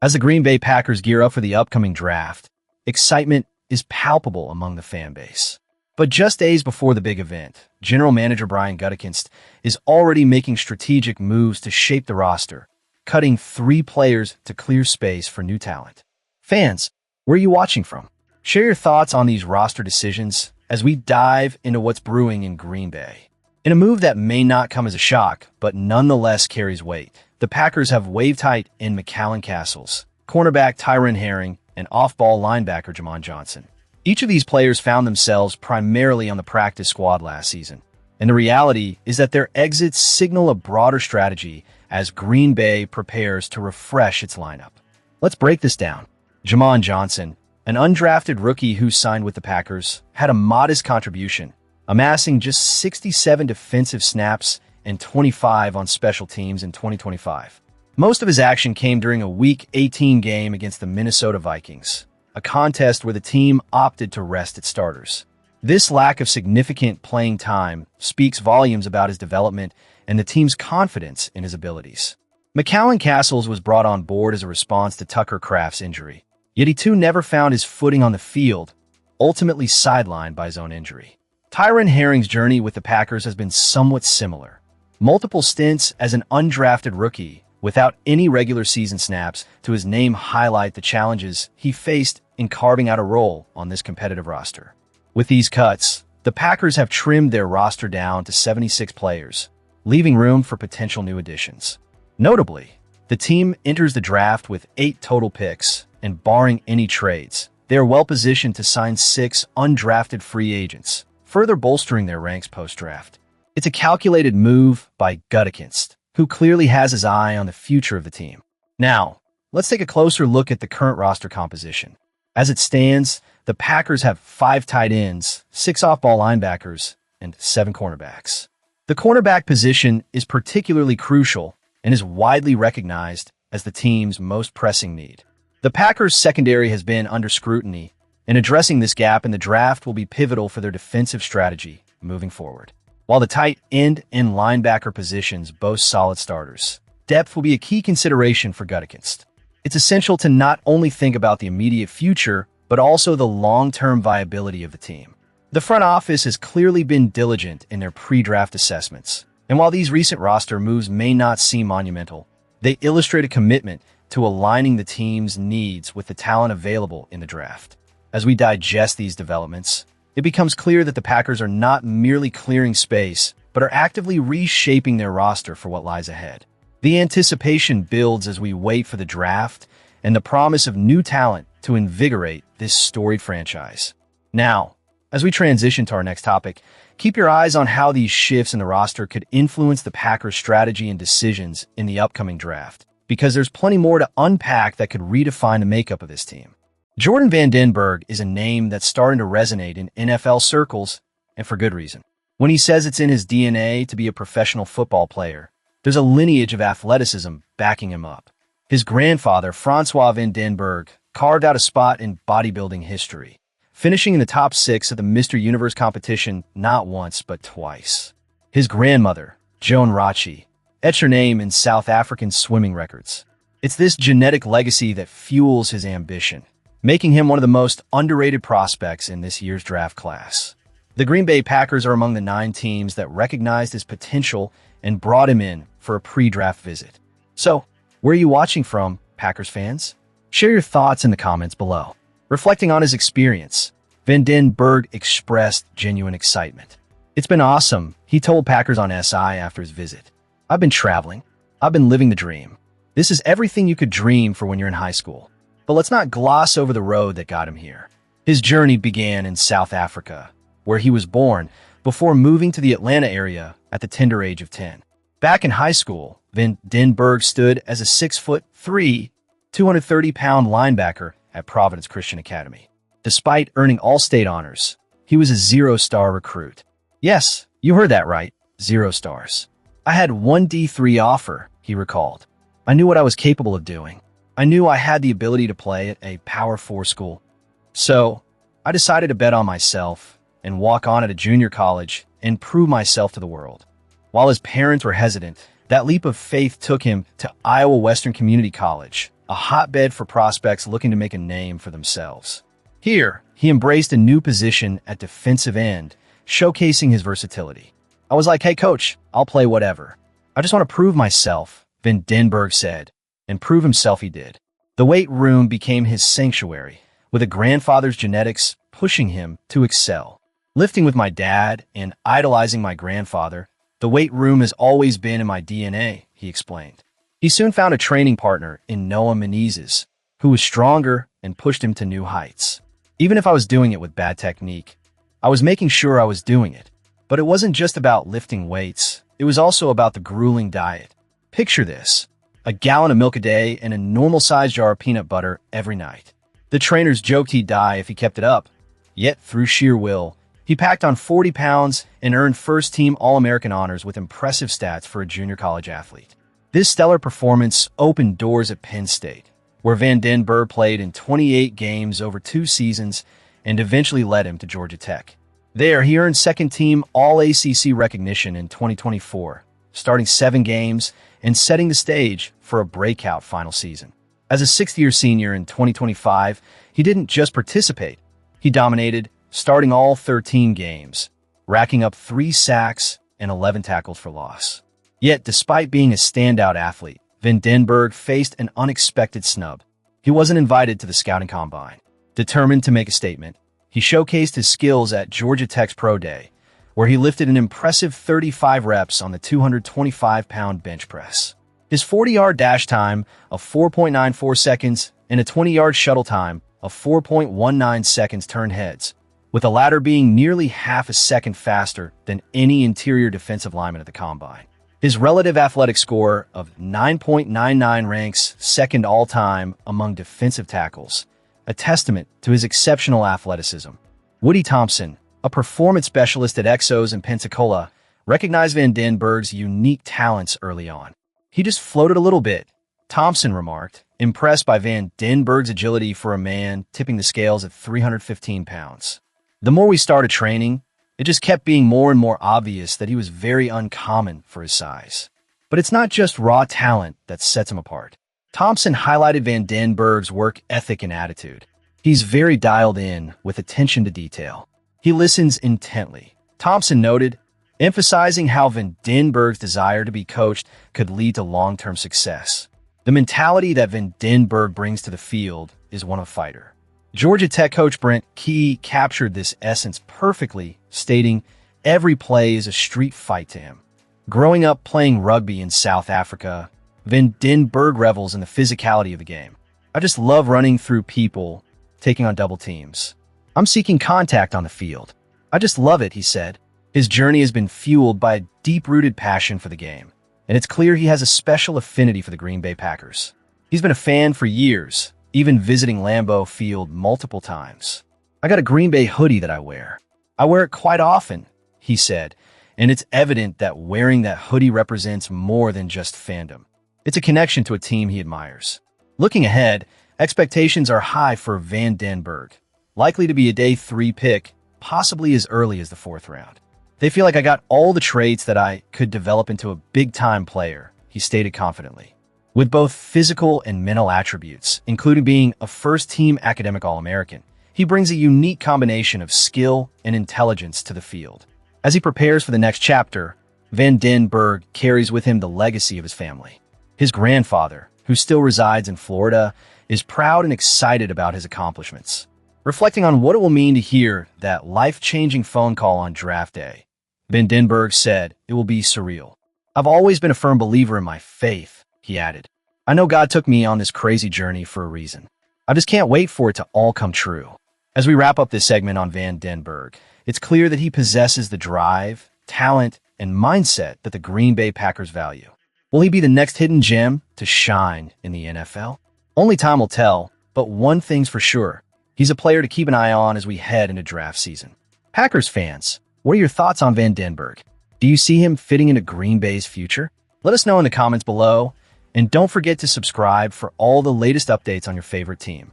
As the Green Bay Packers gear up for the upcoming draft, excitement is palpable among the fan base. But just days before the big event, General Manager Brian Gutekunst is already making strategic moves to shape the roster, cutting 3 players to clear space for new talent. Fans, where are you watching from? Share your thoughts on these roster decisions as we dive into what's brewing in Green Bay. In a move that may not come as a shock, but nonetheless carries weight, the Packers have waived tight end McCallan Castles, cornerback Tyron Herring, and off-ball linebacker Jamon Johnson. Each of these players found themselves primarily on the practice squad last season, and the reality is that their exits signal a broader strategy as Green Bay prepares to refresh its lineup. Let's break this down. Jamon Johnson, an undrafted rookie who signed with the Packers, had a modest contribution, amassing just 67 defensive snaps and 25 on special teams in 2025. Most of his action came during a Week 18 game against the Minnesota Vikings, a contest where the team opted to rest its starters. This lack of significant playing time speaks volumes about his development and the team's confidence in his abilities. McCallan Castles was brought on board as a response to Tucker Kraft's injury, yet he too never found his footing on the field, ultimately sidelined by his own injury. Tyron Herring's journey with the Packers has been somewhat similar. Multiple stints as an undrafted rookie without any regular season snaps to his name highlight the challenges he faced in carving out a role on this competitive roster. With these cuts, the Packers have trimmed their roster down to 76 players, leaving room for potential new additions. Notably, the team enters the draft with 8 total picks, and barring any trades, they are well-positioned to sign 6 undrafted free agents, further bolstering their ranks post-draft. It's a calculated move by Gutekunst, who clearly has his eye on the future of the team. Now, let's take a closer look at the current roster composition. As it stands, the Packers have 5 tight ends, 6 off-ball linebackers, and 7 cornerbacks. The cornerback position is particularly crucial and is widely recognized as the team's most pressing need. The Packers' secondary has been under scrutiny, and addressing this gap in the draft will be pivotal for their defensive strategy moving forward. While the tight end and linebacker positions boast solid starters, depth will be a key consideration for Gutekunst. It's essential to not only think about the immediate future, but also the long-term viability of the team. The front office has clearly been diligent in their pre-draft assessments, and while these recent roster moves may not seem monumental, they illustrate a commitment to aligning the team's needs with the talent available in the draft. As we digest these developments, it becomes clear that the Packers are not merely clearing space, but are actively reshaping their roster for what lies ahead. The anticipation builds as we wait for the draft and the promise of new talent to invigorate this storied franchise. Now, as we transition to our next topic, keep your eyes on how these shifts in the roster could influence the Packers' strategy and decisions in the upcoming draft, because there's plenty more to unpack that could redefine the makeup of this team. Jordan Van Den Berg is a name that's starting to resonate in NFL circles, and for good reason. When he says it's in his DNA to be a professional football player, there's a lineage of athleticism backing him up. His grandfather, Francois Van Den Berg, carved out a spot in bodybuilding history, finishing in the top 6 of the Mr. Universe competition not once but twice. His grandmother, Joan Rachi, etched her name in South African swimming records. It's this genetic legacy that fuels his ambition, making him one of the most underrated prospects in this year's draft class. The Green Bay Packers are among the 9 teams that recognized his potential and brought him in for a pre-draft visit. So, where are you watching from, Packers fans? Share your thoughts in the comments below. Reflecting on his experience, Van Den Berg expressed genuine excitement. "It's been awesome," he told Packers on SI after his visit. "I've been traveling. I've been living the dream. This is everything you could dream for when you're in high school. But let's not gloss over the road that got him here." His journey began in South Africa, where he was born, before moving to the Atlanta area at the tender age of 10. Back in high school, Van Den Berg stood as a 6'3", 230-pound linebacker at Providence Christian Academy. Despite earning all-state honors, he was a 0-star recruit. Yes, you heard that right, 0 stars. "I had one D3 offer," he recalled. "I knew what I was capable of doing. I knew I had the ability to play at a Power 4 school. So, I decided to bet on myself and walk on at a junior college and prove myself to the world." While his parents were hesitant, that leap of faith took him to Iowa Western Community College, a hotbed for prospects looking to make a name for themselves. Here, he embraced a new position at defensive end, showcasing his versatility. I was like, hey coach, I'll play whatever. I just want to prove myself, Van Denberg said, and prove himself he did. The weight room became his sanctuary, with a grandfather's genetics pushing him to excel. Lifting with my dad and idolizing my grandfather, the weight room has always been in my DNA, he explained. He soon found a training partner in Noah Menezes, who was stronger and pushed him to new heights. Even if I was doing it with bad technique, I was making sure I was doing it. But it wasn't just about lifting weights, it was also about the grueling diet. Picture this: a gallon of milk a day and a normal-sized jar of peanut butter every night. The trainers joked he'd die if he kept it up. Yet, through sheer will, he packed on 40 pounds and earned first-team All-American honors with impressive stats for a junior college athlete. This stellar performance opened doors at Penn State, where Van Denberg played in 28 games over 2 seasons and eventually led him to Georgia Tech. There, he earned second-team All-ACC recognition in 2024, starting 7 games and setting the stage for a breakout final season. As a sixth-year senior in 2025, he didn't just participate. He dominated, starting all 13 games, racking up 3 sacks and 11 tackles for loss. Yet, despite being a standout athlete, Van Denberg faced an unexpected snub. He wasn't invited to the scouting combine. Determined to make a statement, he showcased his skills at Georgia Tech's Pro Day, where he lifted an impressive 35 reps on the 225-pound bench press. His 40-yard dash time of 4.94 seconds and a 20-yard shuttle time of 4.19 seconds turned heads, with the latter being nearly half a second faster than any interior defensive lineman at the combine. His relative athletic score of 9.99 ranks second all-time among defensive tackles, a testament to his exceptional athleticism. Woody Thompson, a performance specialist at Exos in Pensacola, recognized Van Denberg's unique talents early on. He just floated a little bit, Thompson remarked, impressed by Van Denberg's agility for a man tipping the scales at 315 pounds. The more we started training, it just kept being more and more obvious that he was very uncommon for his size. But it's not just raw talent that sets him apart. Thompson highlighted Van Denberg's work ethic and attitude. He's very dialed in with attention to detail. He listens intently, Thompson noted, emphasizing how Van Denberg's desire to be coached could lead to long-term success. The mentality that Van Denberg brings to the field is one of a fighter. Georgia Tech coach Brent Key captured this essence perfectly, stating, "Every play is a street fight to him." Growing up playing rugby in South Africa, Van Denberg revels in the physicality of the game. "I just love running through people, taking on double teams. I'm seeking contact on the field. I just love it," he said. His journey has been fueled by a deep-rooted passion for the game, and it's clear he has a special affinity for the Green Bay Packers. He's been a fan for years, even visiting Lambeau Field multiple times. "I got a Green Bay hoodie that I wear. I wear it quite often," he said, and it's evident that wearing that hoodie represents more than just fandom. It's a connection to a team he admires. Looking ahead, expectations are high for Van Denberg, likely to be a day 3 pick, possibly as early as the 4th round. "They feel like I got all the traits that I could develop into a big-time player," he stated confidently. With both physical and mental attributes, including being a first-team academic All-American, he brings a unique combination of skill and intelligence to the field. As he prepares for the next chapter, Van Denberg carries with him the legacy of his family. His grandfather, who still resides in Florida, is proud and excited about his accomplishments. Reflecting on what it will mean to hear that life-changing phone call on draft day, Van Denberg said, "It will be surreal. I've always been a firm believer in my faith," he added. "I know God took me on this crazy journey for a reason. I just can't wait for it to all come true." As we wrap up this segment on Van Denberg, it's clear that he possesses the drive, talent, and mindset that the Green Bay Packers value. Will he be the next hidden gem to shine in the NFL? Only time will tell, but one thing's for sure. He's a player to keep an eye on as we head into draft season. Packers fans, what are your thoughts on Van Denberg? Do you see him fitting into Green Bay's future? Let us know in the comments below, and don't forget to subscribe for all the latest updates on your favorite team.